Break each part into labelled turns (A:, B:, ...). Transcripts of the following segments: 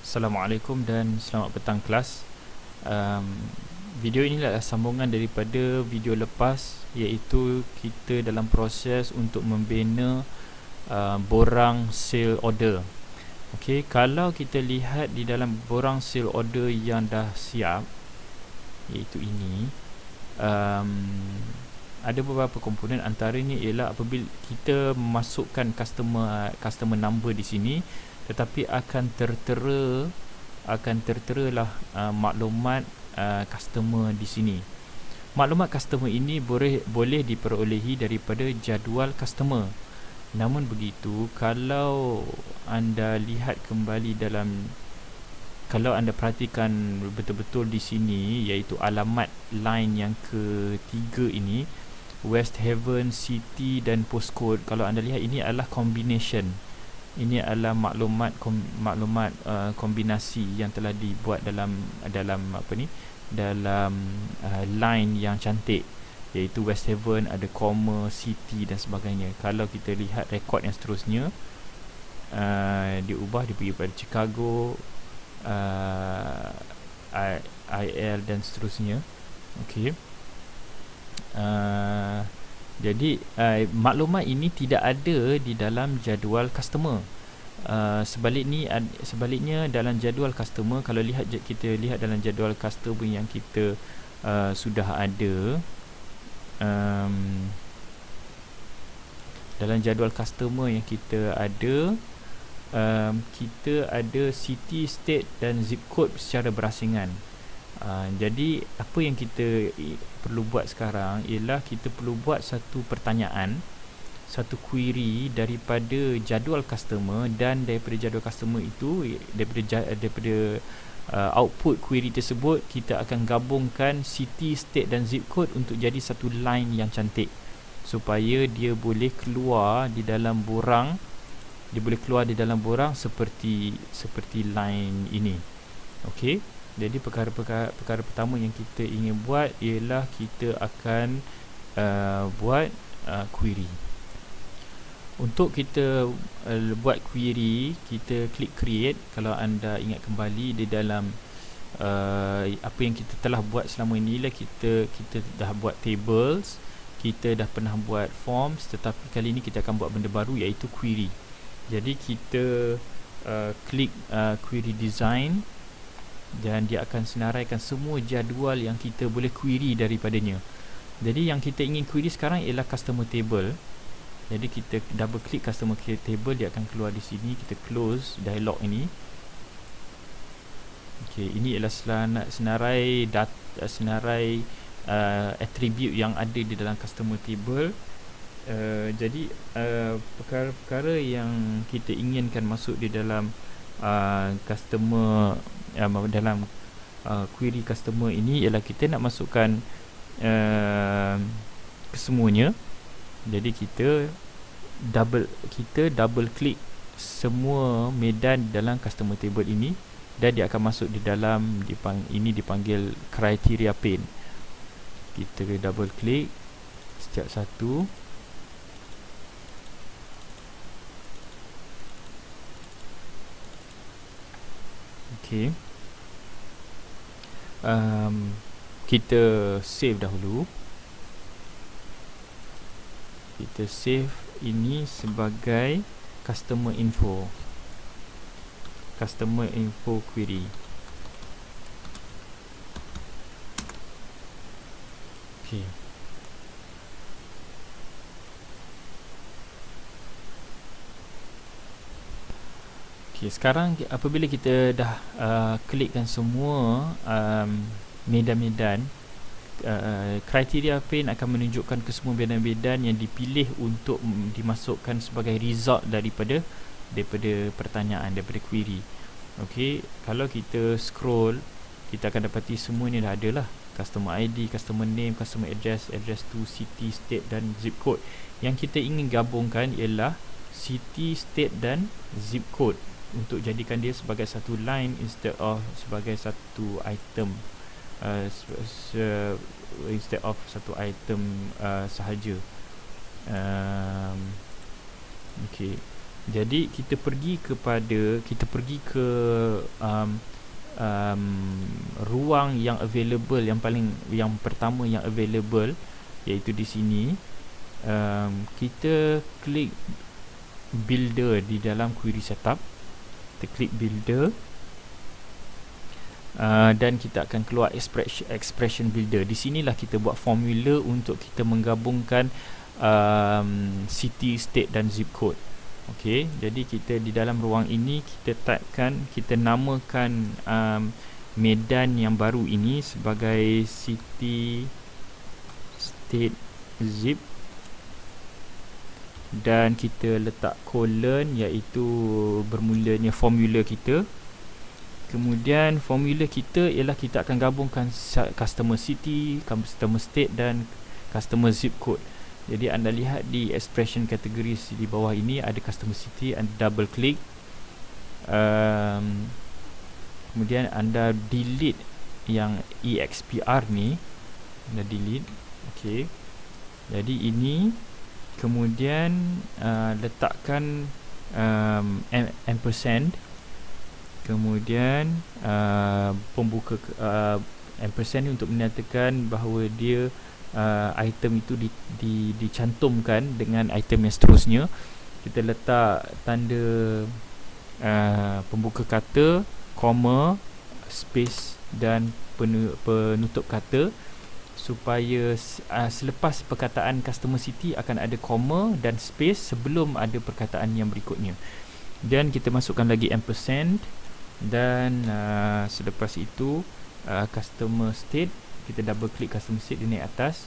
A: Assalamualaikum dan selamat petang kelas. Video ini adalah sambungan daripada video lepas, iaitu kita dalam proses untuk membina borang sale order. Okey, kalau kita lihat di dalam borang sale order yang dah siap, iaitu ini, ada beberapa komponen. Antaranya ialah apabila kita memasukkan customer number di sini, tetapi akan tertera maklumat customer di sini. Maklumat customer ini boleh diperolehi daripada jadual customer. Namun begitu, kalau anda lihat kembali kalau anda perhatikan betul-betul di sini, iaitu alamat line yang ketiga ini, West Haven, City dan postcode, kalau anda lihat ini adalah combination. Ini adalah maklumat kombinasi yang telah dibuat dalam line yang cantik, iaitu West Haven, ada comma, City dan sebagainya. Kalau kita lihat rekod yang seterusnya, dia pergi pada Chicago, IL dan seterusnya. Okey. Jadi maklumat ini tidak ada di dalam jadual customer. Sebaliknya dalam jadual customer, kalau kita lihat dalam jadual customer yang kita sudah ada, dalam jadual customer yang kita ada, kita ada city, state dan zip code secara berasingan. Jadi apa yang kita perlu buat sekarang ialah kita perlu buat satu pertanyaan, satu query daripada jadual customer, dan daripada jadual customer itu, daripada output query tersebut, kita akan gabungkan city, state dan zip code untuk jadi satu line yang cantik, supaya dia boleh keluar di dalam borang. Seperti line ini. Okey. Jadi perkara pertama yang kita ingin buat ialah kita akan buat query. Untuk kita buat query, kita klik create. Kalau anda ingat kembali di dalam apa yang kita telah buat selama ini lah, kita dah buat tables, kita dah pernah buat forms, tetapi kali ini kita akan buat benda baru, iaitu query. Jadi kita klik query design, dan dia akan senaraikan semua jadual yang kita boleh query daripadanya. Jadi yang kita ingin query sekarang ialah customer table. Jadi kita double klik customer table, dia akan keluar di sini. Kita close dialog ini. Okey, ini ialah senarai attribute yang ada di dalam customer table. Jadi perkara-perkara yang kita inginkan masuk di dalam customer, dalam query customer ini ialah kita nak masukkan kesemuanya. Jadi kita double klik semua medan dalam customer table ini, dan dia akan masuk di dalam ini dipanggil criteria pane. Kita double klik setiap satu. Okay. Kita save dahulu. Kita save ini sebagai customer info query. Okay. Okay, sekarang apabila kita dah klikkan semua medan-medan, kriteria pane akan menunjukkan ke semua medan-medan yang dipilih untuk dimasukkan sebagai result daripada pertanyaan, daripada query. Okey, kalau kita scroll, kita akan dapati semua ni dah ada lah. Customer ID, customer name, customer address, address to, city, state dan zip code. Yang kita ingin gabungkan ialah city, state dan zip code, untuk jadikan dia sebagai satu line instead of sebagai satu item, instead of satu item sahaja. Okay. Jadi kita pergi ke um, um, ruang yang available, yang pertama yang available, iaitu di sini. Kita klik builder di dalam query setup. Kita klik builder, dan kita akan keluar expression builder. Di sinilah kita buat formula untuk kita menggabungkan city, state dan zip code. Okey, jadi kita di dalam ruang ini kita namakan medan yang baru ini sebagai city, state, zip, dan kita letak colon, iaitu bermulanya formula kita. Kemudian formula kita ialah kita akan gabungkan customer city, customer state dan customer zip code. Jadi anda lihat di expression kategori di bawah ini ada customer city, anda double click, kemudian anda delete yang expr ni, anda delete. Okey, jadi ini, kemudian letakkan ampersand, kemudian pembuka ampersand ni untuk menyatakan bahawa dia item itu dicantumkan dengan item yang seterusnya. Kita letak tanda pembuka kata, koma, space dan penutup kata, supaya selepas perkataan customer city akan ada koma dan space sebelum ada perkataan yang berikutnya. Dan kita masukkan lagi ampersand, dan selepas itu customer state, kita double click customer state, dia naik atas.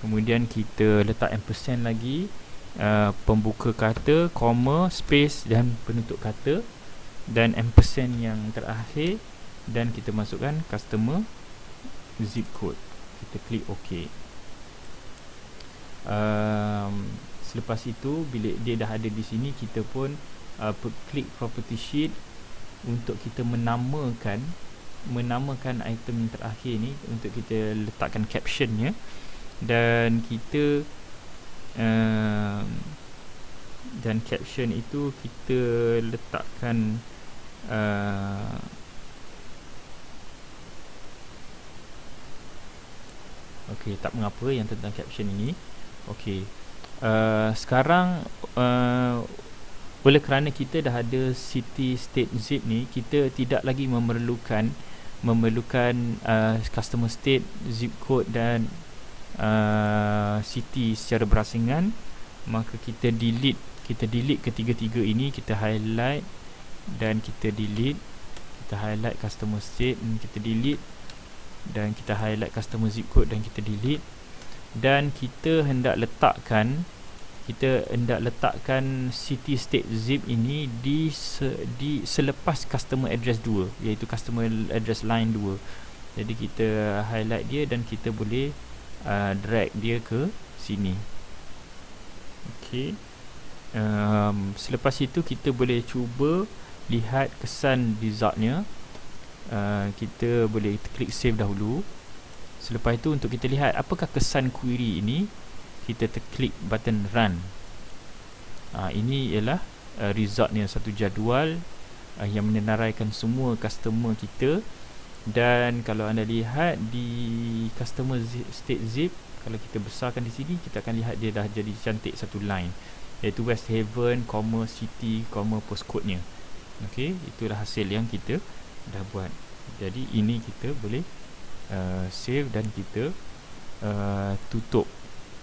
A: Kemudian kita letak ampersand lagi, pembuka kata, koma, space dan penutup kata, dan ampersand yang terakhir, dan kita masukkan customer zip code. Kita klik OK. Selepas itu, bila dia dah ada di sini, kita pun klik property sheet untuk kita menamakan item yang terakhir ni, untuk kita letakkan captionnya. Dan kita dan caption itu kita letakkan okey, tak mengapa yang tentang caption ini. Okey, sekarang oleh kerana kita dah ada city, state, zip ni, kita tidak lagi memerlukan customer state, zip code dan city secara berasingan. Maka kita delete ketiga-tiga ini, kita highlight dan kita delete. Kita highlight customer state dan kita delete, dan kita highlight customer zip code dan kita delete. Dan kita hendak letakkan city, state, zip ini di selepas customer address 2, iaitu customer address line 2. Jadi kita highlight dia dan kita boleh drag dia ke sini. Okey, selepas itu kita boleh cuba lihat kesan resultnya. Kita boleh klik save dahulu. Selepas itu, untuk kita lihat apakah kesan query ini, kita klik button run. Ini ialah resultnya, satu jadual yang menenaraikan semua customer kita. Dan kalau anda lihat di customer state zip, kalau kita besarkan di sini, kita akan lihat dia dah jadi cantik satu line, iaitu West Haven, city, postcode nya. Okey, itulah hasil yang kita dah buat. Jadi ini kita boleh save dan kita tutup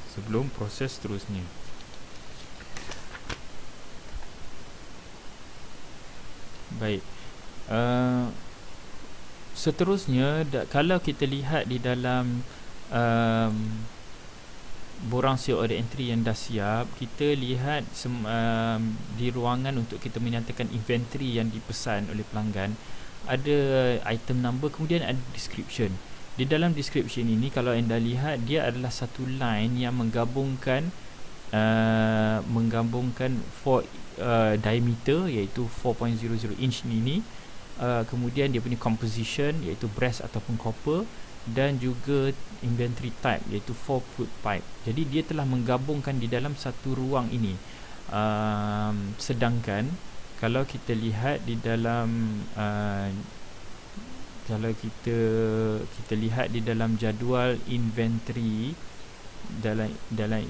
A: sebelum proses seterusnya. Baik, seterusnya kalau kita lihat di dalam borang sale order entry yang dah siap, kita lihat di ruangan untuk kita menyatakan inventory yang dipesan oleh pelanggan, ada item number, kemudian ada description. Di dalam description ini, kalau anda lihat, dia adalah satu line yang menggabungkan 4 diameter, iaitu 4.00 inch ini. Kemudian dia punya composition, iaitu brass ataupun copper, dan juga inventory type, iaitu 4 foot pipe. Jadi dia telah menggabungkan di dalam satu ruang ini. Sedangkan kalau kita lihat di dalam kalau kita lihat di dalam jadual inventory, dalam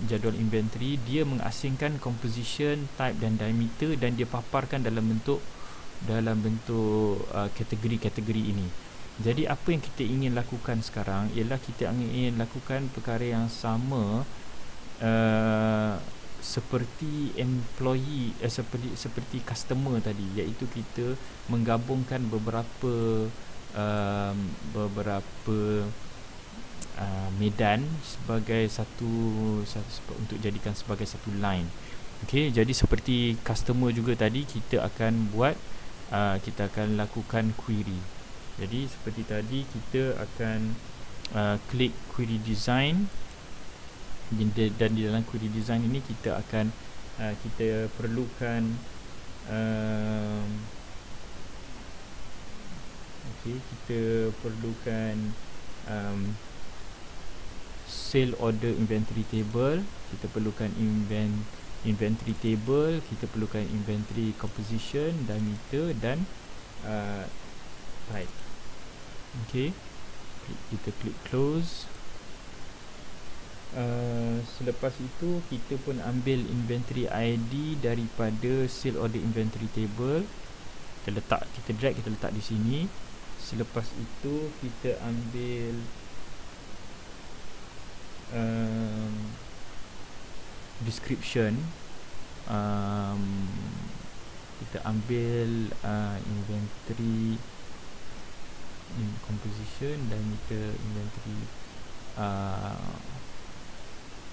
A: jadual inventory, dia mengasingkan composition, type dan diameter, dan dia paparkan dalam bentuk kategori-kategori ini. Jadi apa yang kita ingin lakukan sekarang ialah kita ingin lakukan perkara yang sama seperti employee, seperti customer tadi, iaitu kita menggabungkan beberapa medan sebagai satu untuk jadikan sebagai satu line. Okey, jadi seperti customer juga tadi, kita akan lakukan query. Jadi seperti tadi, kita akan klik query design, dan di dalam query design ini kita akan kita perlukan kita perlukan sale order inventory table, kita perlukan inventory table, kita perlukan inventory composition, diameter dan type. Okey, kita klik close. Selepas itu kita pun ambil inventory ID daripada sale order inventory table, kita drag, kita letak di sini. Selepas itu kita ambil description, kita ambil inventory composition, diameter,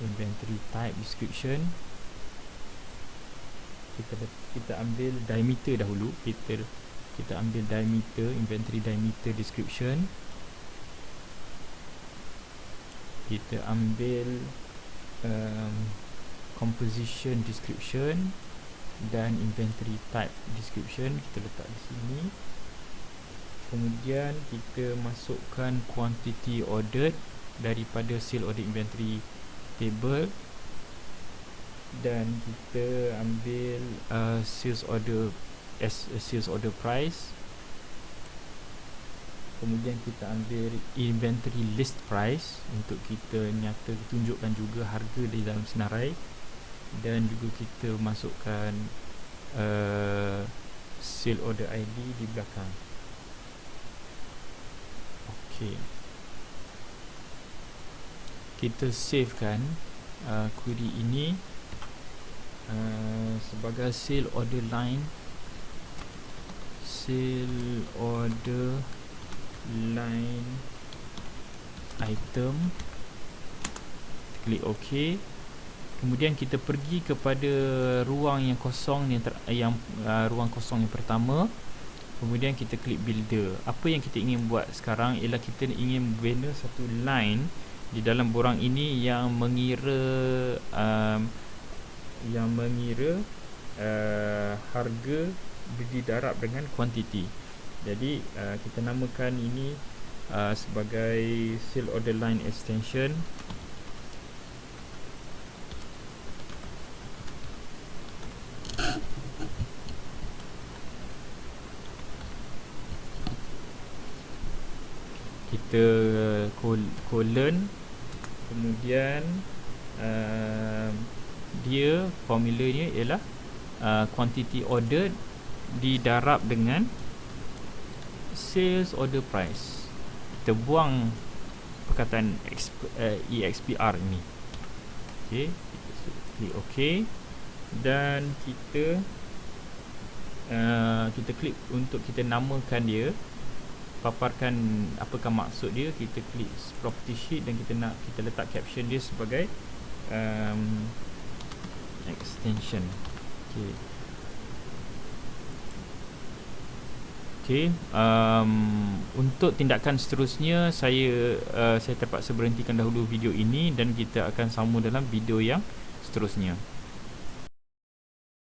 A: inventory type, description. Kita ambil diameter dahulu. Kita ambil diameter, inventory diameter description. Kita ambil composition description dan inventory type description, kita letak di sini. Kemudian kita masukkan quantity ordered daripada sale order inventory table, dan kita ambil sales order price. Kemudian kita ambil inventory list price untuk kita tunjukkan juga harga di dalam senarai, dan juga kita masukkan sale order ID di belakang. Okey, kita savekan query ini sebagai sale order line, item. Klik OK. Kemudian kita pergi kepada ruang yang kosong, ruang kosong yang pertama. Kemudian kita klik builder. Apa yang kita ingin buat sekarang ialah kita ingin bina satu line di dalam borang ini yang mengira harga didarab dengan kuantiti. Jadi kita namakan ini sebagai sale order line extension. Kita colon, kemudian dia formulanya ialah quantity ordered didarab dengan sales order price. Kita buang perkataan EXPR ini. Okey, kita klik OK, dan kita klik untuk kita namakan dia, paparkan apakah maksud dia. Kita klik property sheet dan kita letak caption dia sebagai extension. Okey, untuk tindakan seterusnya saya terpaksa berhentikan dahulu video ini, dan kita akan sambung dalam video yang seterusnya.